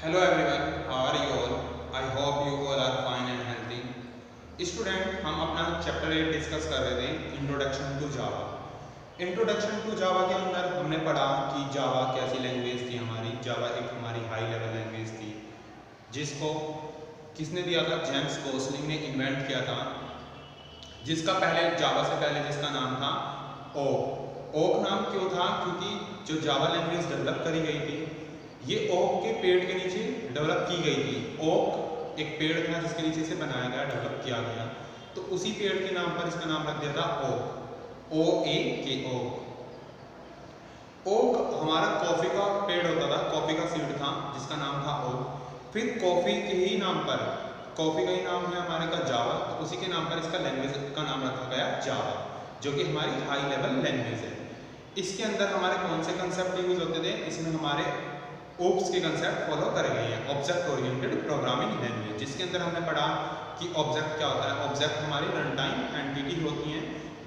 Hello everyone, how are you all? I hope you all are fine and healthy. Student, हम अपना chapter 8 discuss कर रहे थे, introduction to Java. Introduction to Java के अंदर हमने पढ़ा कि जावा कैसी लैंग्वेज थी हमारी। जावा एक हमारी हाई लेवल लैंग्वेज थी जिसको किसने दिया था? जेम्स गोसलिंग ने इन्वेंट किया था, जिसका पहले जावा से पहले जिसका नाम था ओक। ओक नाम क्यों था? क्योंकि जो जावा लैंग्वेज डेवलप करी गई थी ये ओक के पेड़ के नीचे डेवलप की गई थी। ओक एक पेड़ था जिसके नीचे से बनाया गया, डेवलप किया गया, तो उसी पेड़ के नाम पर इसका नाम रख दिया था ओक, OAK ओक। ओक हमारा कॉफी का पेड़ होता था, कॉफी का सीड था जिसका नाम था ओक। फिर कॉफी के ही नाम पर, कॉफी का ही नाम है हमारे का जावा, तो उसी के नाम पर इसका लैंग्वेज का नाम रखा गया जावा, जो कि हमारी हाई लेवल लैंग्वेज है। इसके अंदर हमारे कौन से कंसेप्ट यूज होते थे? इसमें हमारे ओप्स के कंसेप्ट फॉलो करे गए हैं, ऑब्जेक्ट ओरिएंटेड प्रोग्रामिंग लैंग्वेज, जिसके अंदर हमने पढ़ा कि ऑब्जेक्ट क्या होता है। ऑब्जेक्ट हमारी रन टाइम एंटिटी होती हैं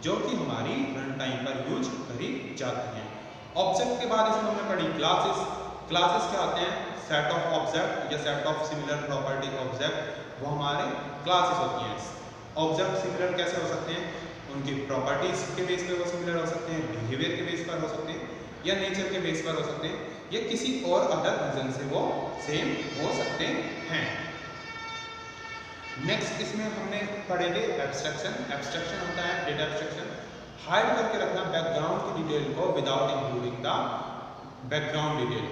जो कि हमारी रन टाइम पर यूज करी जाती हैं। ऑब्जेक्ट के बाद इसमें हमने पढ़ी क्लासेस। क्लासेस क्या होते हैं? सेट ऑफ ऑब्जेक्ट या set of similar property object, वो हमारे क्लासेस होती हैं। ऑब्जेक्ट सिमिलर कैसे हो सकते हैं? उनकी प्रॉपर्टीज के बेस पे वो सिमिलर हो सकते हैं, बिहेवियर के बेस पर हो सकते हैं, या नेचर के बेस पर हो सकते हैं, या किसी और अदर रीजन से वो सेम हो सकते हैं। नेक्स्ट इसमें हमने पढ़े थे एब्स्ट्रैक्शन। एब्स्ट्रैक्शन होता है डेटा एब्स्ट्रैक्शन, हाइड करके रखना बैकग्राउंड की डिटेल को without including the background detail.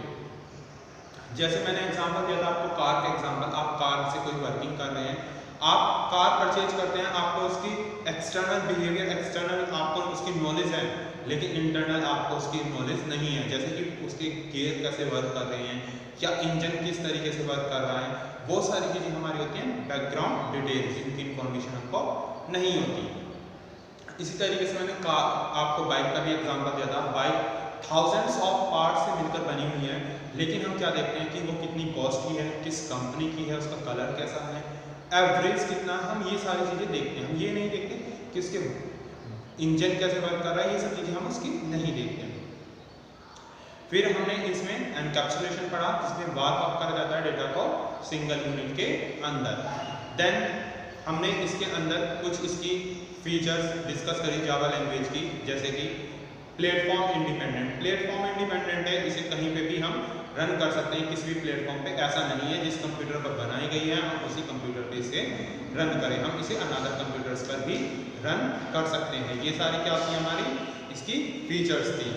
जैसे मैंने एग्जांपल दिया था आपको कार का एग्जांपल। आप कार से कोई वर्किंग कर रहे हैं, आप कार परचेज करते हैं, आपको उसकी एक्सटर्नल बिहेवियर, एक्सटर्नल आपको उसकी नॉलेज है, लेकिन इंटरनल आपको उसकी नॉलेज नहीं है, जैसे कि उसके गियर कैसे वर्क कर रहे हैं या इंजन किस तरीके से वर्क कर रहा है, वो सारी चीज़ें हमारी होती हैं बैकग्राउंड डिटेल्स, इनकी इंफॉर्मेशन हमको नहीं होती। इसी तरीके से मैंने आपको बाइक का भी एग्जाम्पल दिया था। बाइक थाउजेंड्स ऑफ पार्ट से मिलकर बनी हुई है, लेकिन हम क्या देखते हैं कि वो कितनी कॉस्टली है, किस कंपनी की है, उसका कलर कैसा है, एवरेज कितना, हम ये सारी चीज़ें देखते हैं। हम ये नहीं देखते कि उसके इंजन कैसे वर्क कर रहा है, ये सब चीज़ें हम उसकी नहीं देखते। फिर हमने इसमें एनकैप्सुलेशन पढ़ा, जिसमें वार्प अप करा जाता है डेटा को सिंगल यूनिट के अंदर। देन हमने इसके अंदर कुछ इसकी फीचर्स डिस्कस करी जावा लैंग्वेज की, जैसे कि प्लेटफॉर्म इंडिपेंडेंट। प्लेटफॉर्म इंडिपेंडेंट है, इसे कहीं पे भी हम रन कर सकते हैं, किसी भी प्लेटफॉर्म पे। ऐसा नहीं है जिस कंप्यूटर पर बनाई गई है हम उसी कंप्यूटर पे इसे रन करें, हम इसे अनदर कंप्यूटर्स पर भी रन कर सकते हैं। ये सारी क्या होती है हमारी इसकी फीचर्स थी।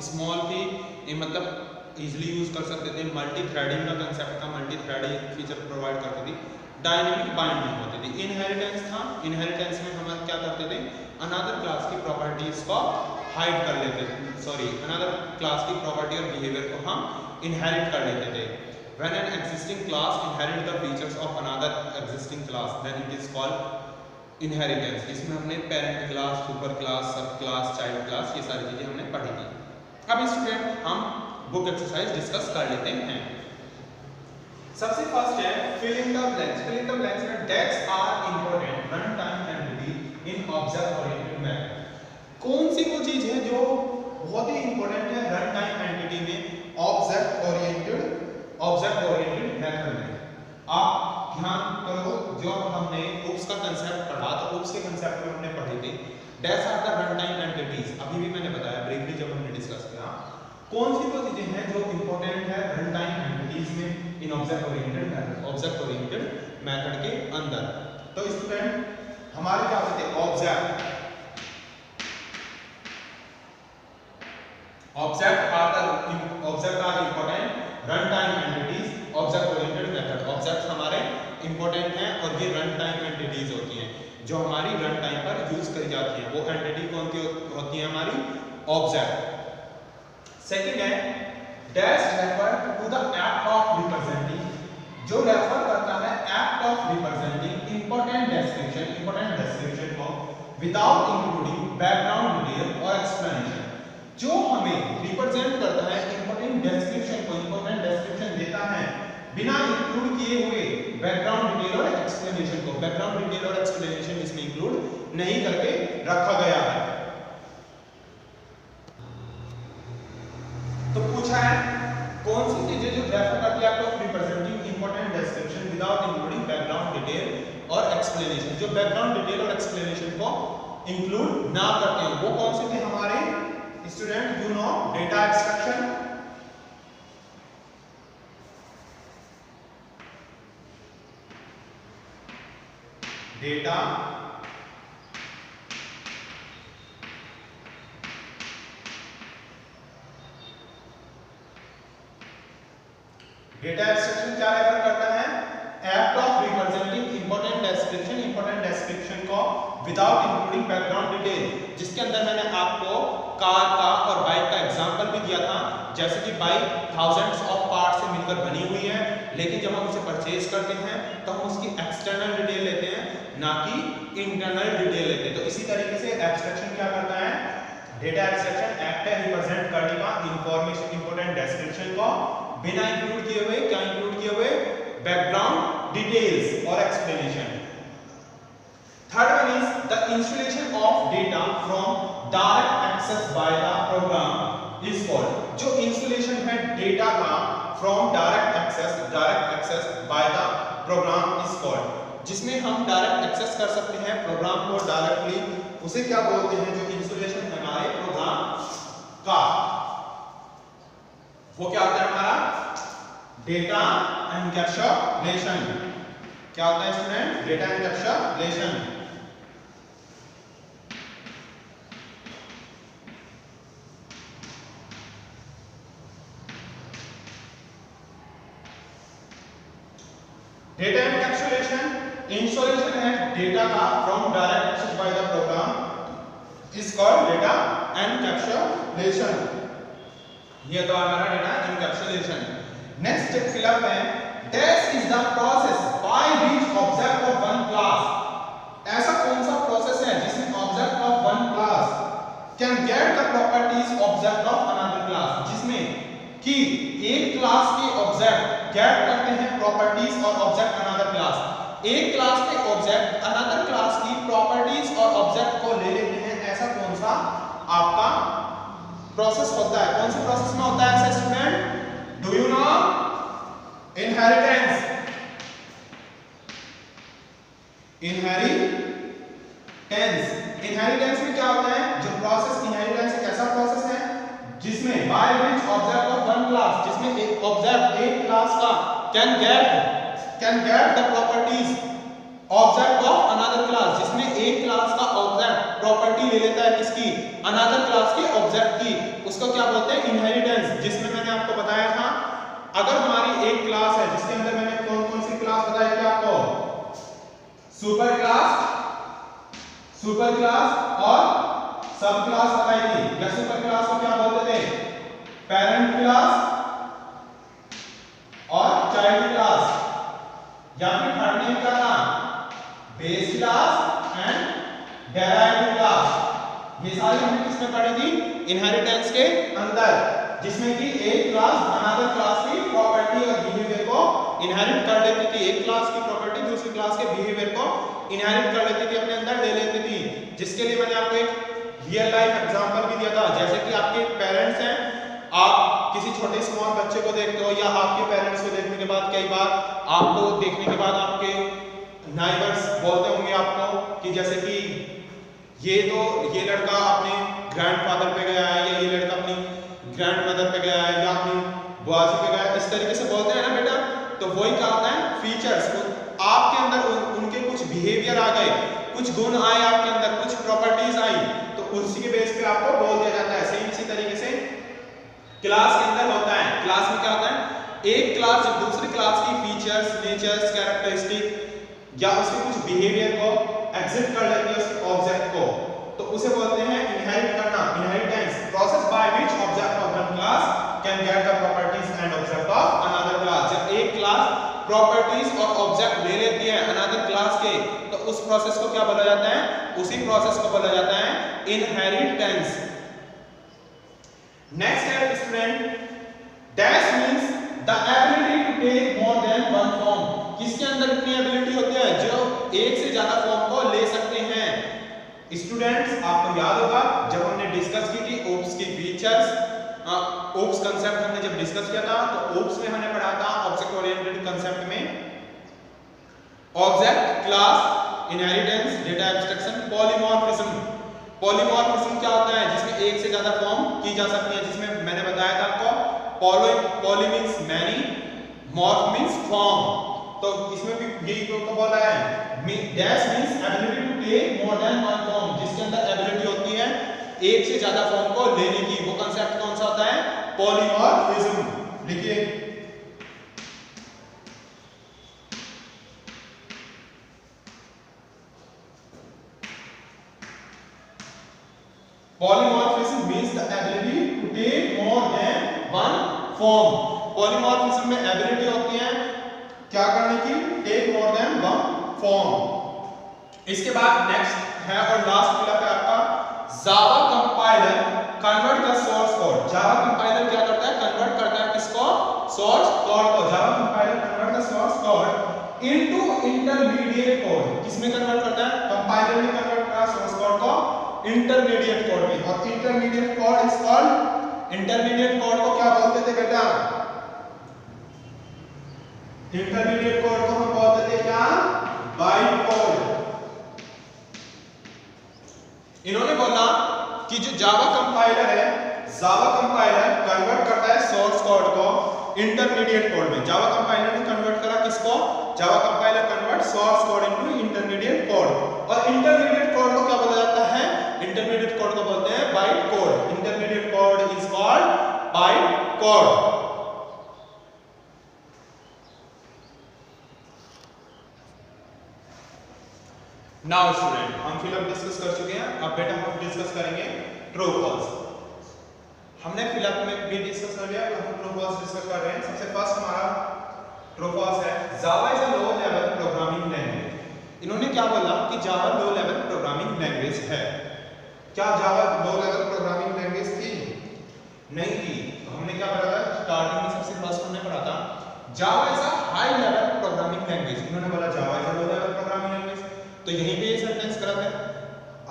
स्मॉल थी, मतलब इजिली यूज कर सकते थे। मल्टी थ्रेडिंग का कंसेप्ट था, मल्टी थ्रेडिंग फीचर प्रोवाइड करती थी। डायनेमिक बाइंडिंग होती थी। इनहेरिटेंस था, इनहेरिटेंस में हम क्या करते थे? अनदर क्लास की प्रॉपर्टीज को हाइड कर लेते थे, सॉरी अनदर क्लास की प्रॉपर्टी और बिहेवियर को हम इनहेरिट कर लेते थे। When an existing class inherit the features of another existing class, then it is called inheritance। इसमें हमने पेरेंट क्लास, सुपर क्लास, सब क्लास, चाइल्ड क्लास, ये सारी चीजें हमने पढ़ी थी। अब स्टूडेंट हम बुक एक्सरसाइज डिस्कस कर लेते हैं। सबसे फर्स्ट है fill in the blanks। fill in the blanks में dates are important run time entity in object oriented method। कौन सी वो चीज है जो बहुत ही इंपॉर्टेंट है रन टाइम एंटिटी में ऑब्जेक्ट ओरिएंटेड मेथड में? आप ध्यान करो, जो हमने ओप्स का कंसेप्ट पढ़ा, तो ओप्स के कंसेप्ट में हमने पढ़े थे dash are the run time entities. अभी भी मैंने बताया ब्रीफली जब हमने डिस्कस किया, कौन सी वो चीजें हैं जो इंपॉर्टेंट है रन टाइम एंटिटीज में in object oriented method, object oriented method के अंदर। तो स्टूडेंट हमारे क्या होते हैं? Object are important run time entities object oriented method. Objects हमारे इंपॉर्टेंट हैं और ये रन टाइम एंटिटीज होती हैं जो हमारी रन टाइम पर यूज करी जाती हैं। वो एंटिटी कौन सी होती है? हमारी ऑब्जेक्ट। सेकंड है dash refer to the act of representing, जो रेफर करता है act of representing important description को विदाउट इंक्लूडिंग बैकग्राउंड डिटेल और एक्सप्लेनेशन। जो हमें रिप्रेजेंट करता है इंपॉर्टेंट डिस्क्रिप्शन को, इंपॉर्टेंट डिस्क्रिप्शन देता है बिना इंक्लूड किए हुए बैकग्राउंड डिटेल और एक्सप्लेनेशन को। बैकग्राउंड डिटेल और एक्सप्लेनेशन इसमें इंक्लूड नहीं करके रखा गया है। जो बैकग्राउंड डिटेल और एक्सप्लेनेशन को इंक्लूड ना करते हैं। वो कौन से थे हमारे student? You know data extraction, data data extraction क्या रेफर करता है? Act of representing important description को विदाउट इंक्लूडिंग बैकग्राउंड डिटेल, जिसके अंदर मैंने आपको कार का और बाइक का एग्जांपल भी दिया था। जैसे कि बाइक थाउजेंड्स ऑफ पार्ट से मिलकर बनी हुई है, लेकिन जब हम उसे परचेज करते हैं तो हम उसकी एक्सटर्नल डिटेल लेते हैं, ना कि इंटरनल डिटेल लेते हैं। तो इसी तरीके से एब्स्ट्रैक्शन क्या करता है? डेटा एब्स्ट्रैक्शन एक्ट है रिप्रेजेंट करने का इंफॉर्मेशन इंपॉर्टेंट डिस्क्रिप्शन को बिना इंक्लूड किए हुए, क्या इंक्लूड किए हुए? बैकग्राउंड डिटेल्स और explanation. Third one is the insulation of data from direct access by the program is called. जो इंसुलेशन है डेटा का from direct access by the program is called, जिसमें हम डायरेक्ट एक्सेस कर सकते हैं प्रोग्राम को डायरेक्टली, उसे क्या बोलते हैं? जो इंसुलेशन है हमारे प्रोग्राम का, वो क्या होता है हमारा? Data encapsulation. क्या होता है student? Data encapsulation. Data encapsulation insulation है डेटा का from direct access by the program is called data encapsulation. ये तो हमारा डेटा एनकैप्सुलेशन। नेक्स्ट फिलअप में this is the process by which object of one class, ऐसा कौन सा process है जिसमें object of one class can get the properties object of another class, जिसमें कि एक क्लास के ऑब्जेक्ट गेट करते हैं प्रॉपर्टीज और ऑब्जेक्ट अनदर क्लास, एक क्लास के ऑब्जेक्ट अनदर क्लास की प्रॉपर्टीज और ऑब्जेक्ट को ले लेते हैं। ऐसा कौन सा आपका प्रोसेस होता है? कौन से प्रोसेस में होता है ऐसा student? Do you know? Inheritance. Inheritance में क्या होता है? जो प्रोसेस इनहेरिटेंस एक ऐसा प्रोसेस है जिसमें bye which object of one class, जिसमें एक ऑब्जेक्ट एक क्लास का can get the properties object of another class, जिसमें एक क्लास का ऑब्जेक्ट प्रॉपर्टी ले लेता है किसकी? अनदर क्लास के ऑब्जेक्ट की, उसको क्या बोलते हैं? इनहेरिटेंस। जिसमें मैंने आपको बताया था, अगर हमारी एक क्लास है जिसके अंदर मैंने कौन कौन सी क्लास बताई थी आपको? सुपर क्लास और सब क्लास बताई थी। या सुपर क्लास को क्या बोलते थे? पेरेंट क्लास और चाइल्ड क्लास, या फिर थर्ड नेम क्या था? Base class and derived class. ये सारी हमने किसमें पढ़ी थी? इनहेरिटेंस के अंदर, जिसमें कि एक क्लास अनदर क्लास की प्रॉपर्टी और बिहेवियर को इनहेरिट कर लेती थी। एक क्लास की प्रॉपर्टी दूसरी क्लास के बिहेवियर को इनहेरिट कर लेती थी, अपने अंदर ले लेती थी। जिसके लिए मैंने आपको एक रियल लाइफ एग्जांपल भी दिया था। जैसे कि आपके पेरेंट्स हैं, आप किसी छोटे स्मॉल बच्चे को देखते हो, या आपके पेरेंट्स को देखने के बाद कई बार आपको देखने के बाद आपके नाइबर्स बोलते होंगे आपको कि जैसे कि ये लड़का अपने ग्रैंडफादर पे गया है, या ये लड़का अपनी ग्रैंडमदर पे गया है, या अपनी बुआजी पे गया है, इस तरीके से बोलते हैं ना बेटा। तो वही क्या होता है? फीचर्स, आपके अंदर उनके कुछ बिहेवियर आ गए, कुछ गुण आए आपके अंदर, कुछ प्रॉपर्टीज आई, तो उसी के बेस पे आपको बोल दिया जाता है। सेम इसी तरीके से क्लास के अंदर होता है। क्लास में क्या होता है? एक क्लास जब दूसरी क्लास की फीचर्स, नेचर्स, कैरेक्टरिस्टिक या उसके कुछ बिहेवियर को एग्जिट कर लेती है उसके ऑब्जेक्ट को, तो उसे बोलते हैं इनहेरिट करना, inheritance. Process by which object of one class can get the properties and object of another class. जब एक क्लास प्रॉपर्टीज और ऑब्जेक्ट ले लेती है अनदर क्लास के, तो उस प्रोसेस को क्या बोला जाता है? उसी प्रोसेस को बोला जाता है इनहेरिटेंस। नेक्स्ट है student, dash means the ability to take more than one form. किसके अंदर इतनी एबिलिटी होती है जो एक से ज्यादा फॉर्म को ले सकते हैं? स्टूडेंट्स, आपको याद होगा जब हमने डिस्कस की थी ओप्स की फीचर्स, ओप्स कंसेप्ट हमने जब डिस्कस किया था, तो ओप्स में हमने पढ़ा था ऑब्जेक्ट ओरिएंटेड कंसेप्ट में object, class, inheritance, data abstraction, polymorphism. Polymorphism क्या होता है? जिसमें एक से ज्यादा फॉर्म की जा सकती है, जिसमें मैंने बताया था आपको poly means many, morph means form. तो इसमें भी यही तो बोला है, dash means ability to take more than one form, जिसके अंदर एबिलिटी होती है एक से ज्यादा फॉर्म को लेने की। वो कांसेप्ट कौन सा होता है? पॉलीमॉर्फिज्म। लिखिए polymorphism means the ability to take more than one form। polymorphism में एबिलिटी होती है क्या करने की? Take more than one form. इसके बाद नेक्स्ट है और लास्ट फिलअप है आपका Java compiler convert the source code. Java compiler क्या करता है? कन्वर्ट करता है किसको? सोर्स कोड को। जावा compiler convert the source code into intermediate code. किसमें कन्वर्ट करता है? कंपाइलर में कन्वर्ट करता है सोर्स कोड को इंटरमीडिएट कोड में। और intermediate code is called, intermediate code को क्या बोलते थे बेटा? इंटरमीडिएट कोड को हम बोलते थे क्या? Byte code. इन्होंने बोला कि जो जावा कंपाइलर है, जावा कंपाइलर कन्वर्ट करता है सोर्स कोड को इंटरमीडिएट कोड में। जावा कंपाइलर ने कन्वर्ट करा किसको? जावा compiler convert source code into intermediate code. और इंटरमीडिएट कोड को क्या बोला जाता है? इंटरमीडिएट कोड को बोलते हैं byte code. Intermediate code is called byte code. Now student, हम फिलअप डिस्कस कर चुके हैं। अब बेटा हम डिस्कस करेंगे ट्रू फॉल्स। हमने फिलअप में भी डिस्कस कर लिया, अब हम ट्रू फॉल्स डिस्कस कर रहे हैं। सबसे फर्स्ट हमारा ट्रू फॉल्स है जावा is a low level programming language. इन्होंने क्या बोला कि Java low level programming language है। क्या जावा लो लेवल प्रोग्रामिंग लैंग्वेज थी? नहीं थी। तो हमने क्या पढ़ा था स्टार्टिंग में? सबसे फर्स्ट हमने पढ़ा था जावा is a high level programming language. इन्होंने बोला जावा is a low level programming language, तो यहीं पे ये सेंटेंस गलत है।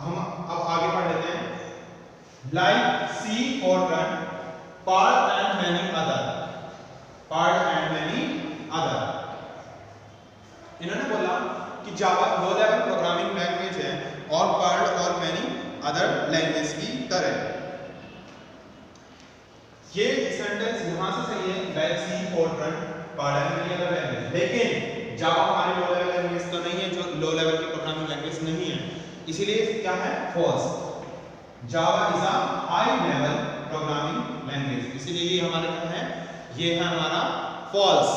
हम अब आगे पढ़ लेते हैं। Like C, Fortran, part and many other, part and many other. इन्होंने बोला कि Java low level programming language है और पार्ट और मैनी अदर लैंग्वेज की तरह। ये सेंटेंस यहां से सही है, like C, Fortran, part and many other language. लेकिन जावा हमारी लो लेवल लैंग्वेज तो नहीं है, जो लो लेवल की प्रोग्रामिंग लैंग्वेज नहीं है, इसीलिए क्या है? False. Java is a high level programming language, इसीलिए ये हमारा क्या है? ये है हमारा फॉल्स।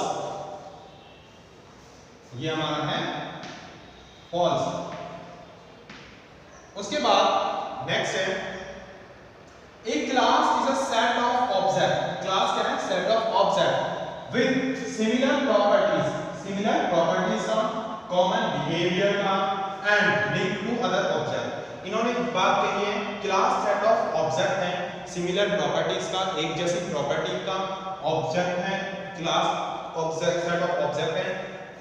ये हमारा है फॉल्स। उसके बाद नेक्स्ट है A class is a set of object. Class क्या है? Set of object with similar properties, similar properties का, कॉमन बिहेवियर का and link to other object. इन्होंने बात कही है क्लास सेट ऑफ ऑब्जेक्ट है, सिमिलर प्रॉपर्टीज का, एक जैसी प्रॉपर्टी का ऑब्जेक्ट है। Class object set of object है,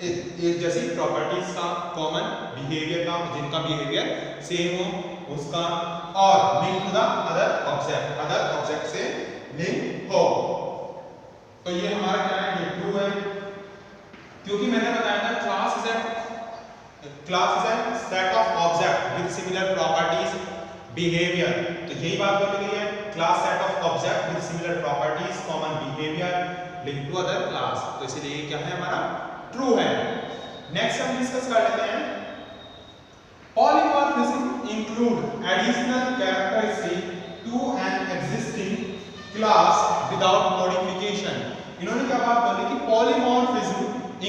एक जैसी प्रॉपर्टीज का, कॉमन बिहेवियर का, जिनका बिहेवियर सेम हो उसका, और link to the other object, other object से लिंक हो। तो ये हमारा क्या है? ये ट्रू है, क्योंकि मैंने बताया था class is a set of object with similar properties, behaviour. तो यही बात बोली गई है, class set of object with similar properties, common behaviour, link to other class. तो इसलिए क्या है? हमारा ट्रू है। नेक्स्ट हम डिस्कस कर लेते हैं polymorphism include additional characteristic to an existing class without modification. इन्होंने क्या बात बोली कि पॉलीमॉर्फिज्म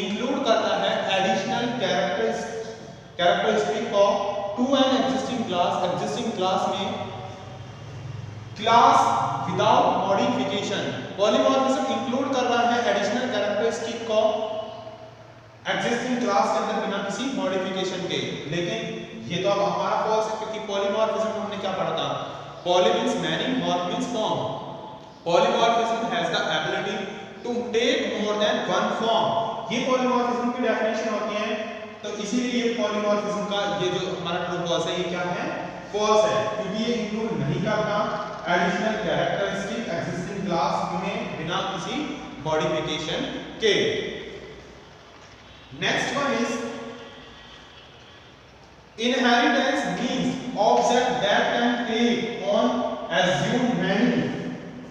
इंक्लूड करता है एडिशनल कैरेक्टरिस्टिक को to an existing class, existing class में class without modification. Polymorphism include कर रहा है एडिशनल कैरेक्टरिस्टिक को एग्जिस्टिंग क्लास के अंदर बिना किसी मॉडिफिकेशन के। लेकिन ये तो अब हमारा फॉल्स है, क्योंकि पॉलीमॉर्फिज्म हमने क्या पढ़ा था? Poly means many, morph means form. Polymorphism has the ability to take more than one form. ये पॉलीमॉर्फिज्म की डेफिनेशन होती है। तो इसीलिए ये पॉलीमॉर्फिज्म का ये जो हमारा ट्रू फॉल्स है, ये क्या है? फॉल्स है, क्योंकि ये इंक्लूड नहीं करता एडिशनल कैरेक्टरिस्टिक एग्जिस्टिंग क्लास में बिना किसी मॉडिफिकेशन के। Next one is Inheritance means object that can take on assume many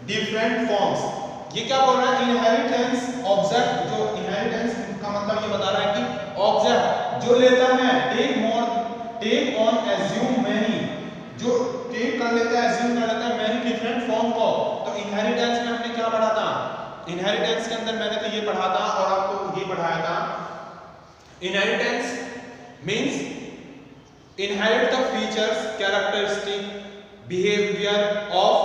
different forms. ये क्या बोल रहा है? इनहेरिटेंस ऑब्जेक्ट, जो इनहेरिटेंस का मतलब ये बता रहा है कि ऑब्जेक्ट जो लेता है टेक ऑन एज्यूम मैनी, जो टेक कर लेता है एज्यूम कर लेता है मैनी डिफरेंट फॉर्म को। तो इनहेरिटेंस में हमने क्या पढ़ा था? इनहेरिटेंस के अंदर मैंने तो ये पढ़ा था और आपको ये पढ़ाया था, inheritance means inherit the features, characteristic, behavior of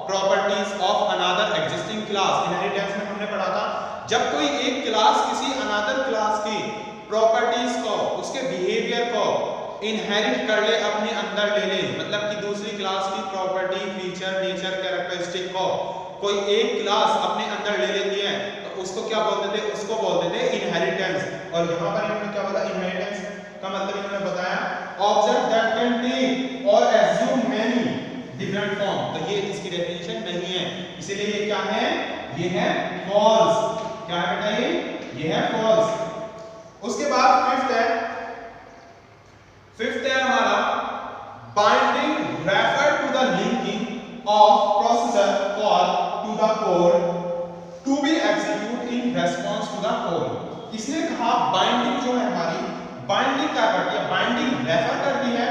properties of another existing class। Inheritance में हमने पढ़ा था जब कोई एक क्लास किसी अनदर क्लास की प्रॉपर्टीज को, उसके बिहेवियर को इनहेरिट कर ले, अपने अंदर ले ले, मतलब कि दूसरी क्लास की प्रॉपर्टी, फीचर, नेचर, कैरेक्टरिस्टिक को कोई एक क्लास अपने अंदर ले लेती है, तो उसको क्या बोलते थे? उसको बोलते थे इनहेरिटेंस। और यहाँ पर इन्होंने क्या बोला? इनहेरिटेंस का मतलब इन्होंने बताया ऑब्जेक्ट दैट कैन टेक और एज्यूम मेनी डिफरेंट फॉर्म। तो ये इसकी डेफिनेशन नहीं है, इसीलिए ये क्या है? ये है फॉल्स। क्या है बेटा? ये है फॉल्स। उसके बाद फिफ्थ है हमारा binding refer to the linking of processor call to the code to be execute in response to the code. इसने कहा बाइंडिंग जो है हमारी, बाइंडिंग क्या करती है? बाइंडिंग रेफर करती है,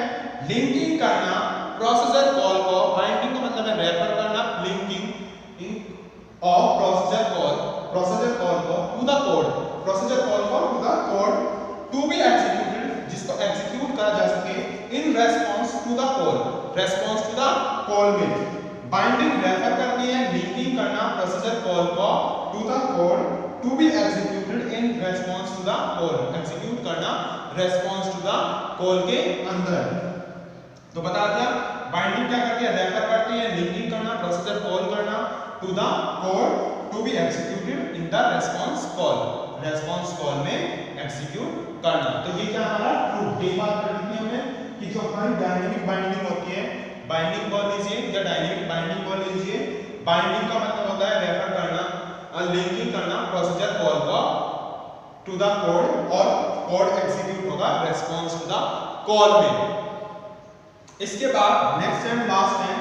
लिंकिंग करना प्रोसेसर कॉल को, बाइंडिंग का मतलब है रेफर करना, लिंकिंग ऑफ प्रोसेसर कॉल को to the code, processor call को to the code to be executed, जिसको एग्जीक्यूट करा जा सके in response to the call, response to the call में। बाइंडिंग रेफर करती है, लिंकिंग करना प्रोसेसर कॉल को to the code to be executed in response to the call, execute करना रेस्पॉन्स टू द कॉल के अंदर। तो बता दिया बाइंडिंग क्या करती है? रेफर करती है, लिंकिंग करना, प्रोसीजर कॉल करना to the code to be executed in the response call, response call में एग्जीक्यूट करना। तो ये क्या हमारा ट्रू, ये बात कर दी हमने कि जो हमारी डायनेमिक बाइंडिंग होती है, बाइंडिंग कॉल लीजिए या डायनेमिक बाइंडिंग कॉल लीजिए, बाइंडिंग का मतलब होता है रेफर करना और लिंकिंग करना प्रोसीजर कॉल को टू द कोड, और कोड एग्जीक्यूट होगा रेस्पॉन्स टू द कॉल में। इसके बाद नेक्स्ट एंड लास्ट है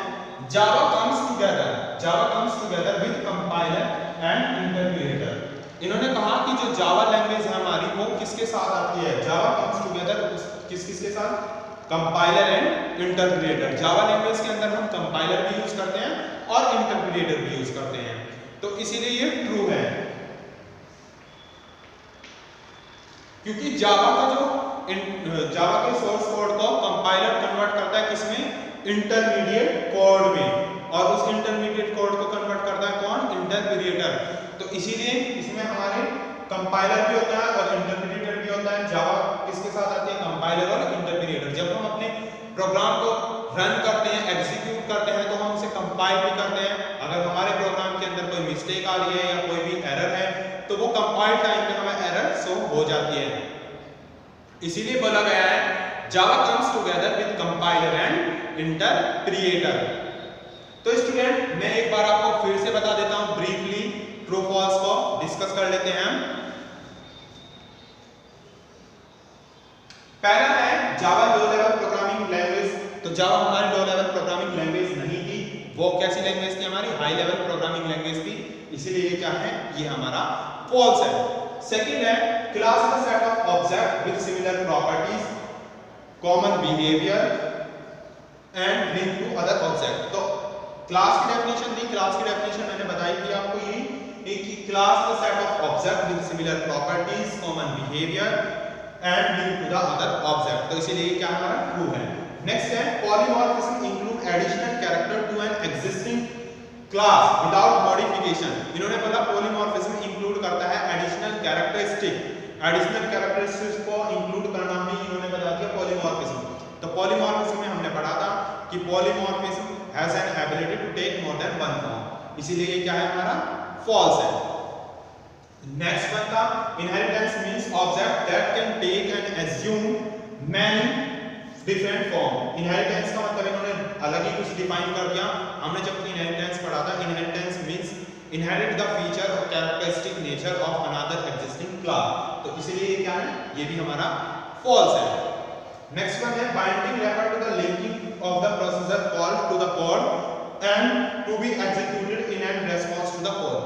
Java comes together with compiler and interpreter. इन्होंने कहा कि जो जावा लैंग्वेज है हमारी वो किसके साथ आती है? जावा कम्स टुगेदर किसके साथ? Compiler and interpreter. Java language के अंदर हम कंपाइलर भी यूज करते हैं और इंटरप्रेटर भी यूज करते हैं, तो इसीलिए ये ट्रू है, क्योंकि जावा के सोर्स कोड को कंपाइलर कन्वर्ट करता है किसमें? इंटरमीडिएट कोड में, और उस इंटरमीडिएट कोड को कन्वर्ट करता है कौन? इंटरप्रेटर। तो इसीलिए इसमें हमारे कंपाइलर भी होता है और इंटरप्रेटर भी होता है। जावा किसके साथ आती है? कंपाइलर और इंटरप्रेटर। जब हम अपने प्रोग्राम को रन करते हैं, एग्जीक्यूट करते हैं, तो हम उसे कंपाइल भी करते हैं। अगर हमारे प्रोग्राम के अंदर कोई मिस्टेक आ रही है या कोई भी एरर है, तो वो कंपाइल टाइम पे हमें एरर शो हो जाती है। इसीलिए बोला गया है Java comes together with compiler and interpreter. तो स्टूडेंट मैं एक बार आपको फिर से बता देता हूं ब्रीफली, ट्रू फॉल्स को डिस्कस कर लेते हैं। पहला है Java low level programming language. तो जावा हमारी लो लेवल प्रोग्रामिंग लैंग्वेज नहीं थी, वो कैसी लैंग्वेज थी? हमारी हाई लेवल प्रोग्रामिंग लैंग्वेज थी, इसीलिए ये क्या है? ये हमारा फॉल्स है। सेकंड है class is a set of object with similar properties, common behaviour and link to other object. तो क्लास की डेफिनेशन थी, क्लास की डेफिनेशन मैंने बताई थी आपको, ये कि class is a set of object with similar properties, common behaviour and link to the other object. तो इसीलिए क्या हमारा ट्रू है। नेक्स्ट है polymorphism include additional character to an existing class without modification. इन्होंने बोला पॉलीमॉर्फिज्म इंक्लूड करता है एडिशनल कैरेक्टरिस्टिक, एडिशनल कैरेक्टरिस्टिक्स को इंक्लूड करना ही इन्होंने बता दिया पॉलीमॉर्फिज्म। तो पॉलीमॉर्फिज्म में हमने पढ़ा था कि polymorphism has an ability to take more than one form, इसीलिए ये क्या है हमारा? फॉल्स है। नेक्स्ट वन था inheritance means object that can take and assume many different form. Inheritance का मतलब इन्होंने अलग ही कुछ डिफाइन कर दिया। हमने जब इनहेरिटेंस पढ़ा था, inheritance means inherit the feature और characteristic nature of another existing class. तो इसीलिए ये क्या है? ये भी हमारा फॉल्स है। नेक्स्ट वन है binding refer to the linking of the procedure call to the code and to be executed in and response to the code.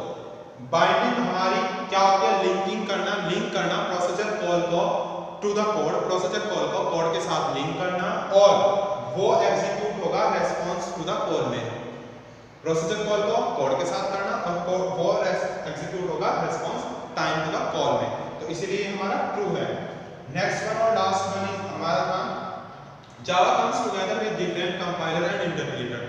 Binding हमारी क्या होती है, लिंकिंग करना, लिंक करना प्रोसीजर कॉल को to the code, procedure call को code के साथ लिंक करना और वो एग्जीक्यूट होगा रेस्पॉन्स टू द कोड में। प्रोसीजर कॉल को कोड के साथ करना और वो एग्जीक्यूट होगा response time to the call में, तो इसीलिए हमारा ट्रू है। नेक्स्ट वन और लास्ट वन इज हमारा काम Java comes together with different compiler and interpreter.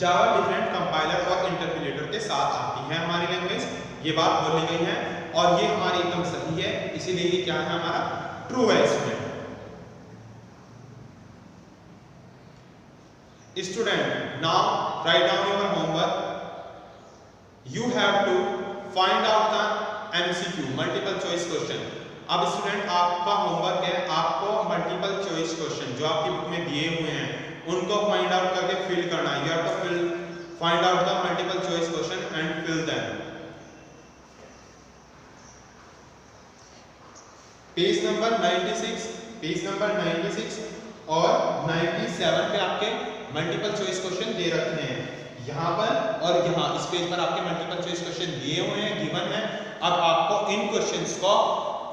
Java different compiler और इंटरप्रेटर के साथ आती है हमारी लैंग्वेज, ये बात बोली गई है और ये हमारी एकदम सही है, इसीलिए ये क्या है हमारा ट्रू है student. Student now write down your homework, you have to find out the MCQ multiple choice question. अब स्टूडेंट आपका होमवर्क है, आपको मल्टीपल चॉइस क्वेश्चन जो आपकी बुक में दिए हुए हैं उनको फाइंड आउट करके फिल करना है। You have to fill find out the multiple choice question and fill them. Page number 96 और 97 पे आपके मल्टीपल चॉइस क्वेश्चन दे रखे हैं, यहाँ पर और यहाँ इस पेज पर आपके मल्टीपल चॉइस क्वेश्चन दिए हुए हैं, गिवन है। अब आपको इन क्वेश्चंस को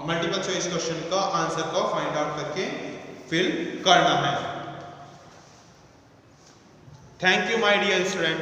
मल्टीपल चॉइस क्वेश्चन का आंसर को फाइंड आउट करके फिल करना है। Thank you my dear student.